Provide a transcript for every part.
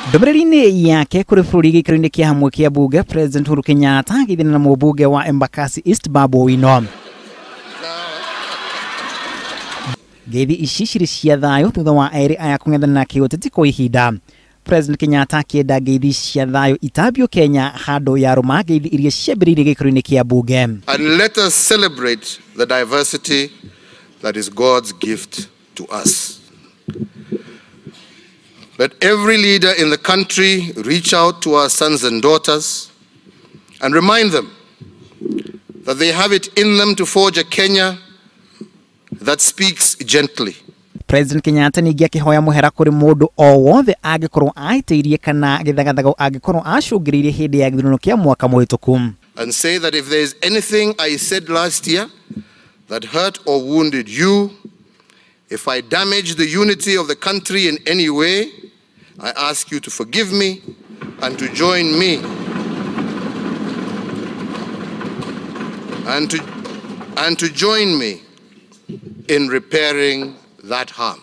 Ndomereri-inĩ yake kũrĩ bũrũri gĩikaro-inĩ kĩa hamwe kĩa bunge, President Uhuru Kenyatta agĩthana na mũmbunge wa Embakasi East Babu Inooro. Ngeithi ici cirĩ cia thayu thutha wa erĩ aya kũng'ethanĩra kĩũteti kwa ihinda. President Kenyatta akĩenda ngeithi cia thayu itambio Kenya handũ ya rũma ngeithi iria ciambĩrĩirie gĩikaro-inĩ kĩa bunge. And let us celebrate the diversity that is God's gift to us. Let every leader in the country reach out to our sons and daughters and remind them that they have it in them to forge a Kenya that speaks gently. President Kenyatta ningĩ akĩhoya mũhera kũrĩ mũndũ o wothe angĩkorwo aitĩirie kana githagathago angĩkorwo acũngĩrĩirie hĩndĩ ya gĩthurano kĩa mwaka mũhĩtũku. And say that if there is anything I said last year that hurt or wounded you, if I damaged the unity of the country in any way, I ask you to forgive me and to join me and to join me in repairing that harm.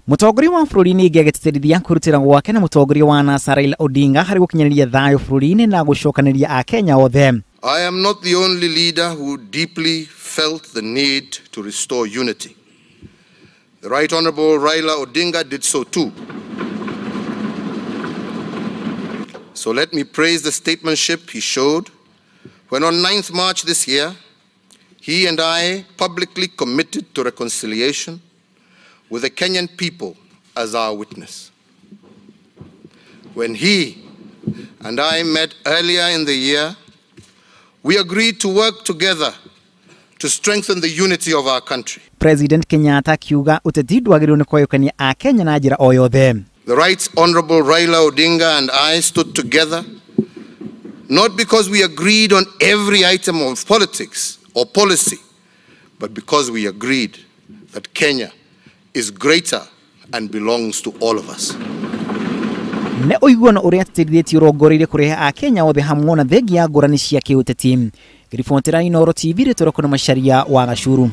Mũtongoria wa bũrũri ningĩ agĩtĩtĩrithia kũrutĩra gwake na mũtongoria wa NASA Raila Odinga harĩ gũkinyanĩria thayu bũrũri-inĩ na gũcokanĩria akenya othe. I am not the only leader who deeply felt the need to restore unity. The Right Honorable Raila Odinga did so too. So let me praise the statesmanship he showed when on 9th March this year, he and I publicly committed to reconciliation with the Kenyan people as our witness. When he and I met earlier in the year, we agreed to work together to strengthen the unity of our country. President Kenyatta akiuga ũteti ndwagĩrĩirwo nĩ kũgayũkania akenya na njĩra o yothe. The Right Honorable Raila Odinga and I stood together, not because we agreed on every item of politics or policy, but because we agreed that Kenya is greater and belongs to all of us. Ne ũiguano ũrĩa atĩrithĩtie ũrongoreirie kũrehe akenya othe hamwe na thengia ngũrani cia kĩũteti. Ngĩribotera Inooro TV rĩtũra kuna Macharia wa Gacuru.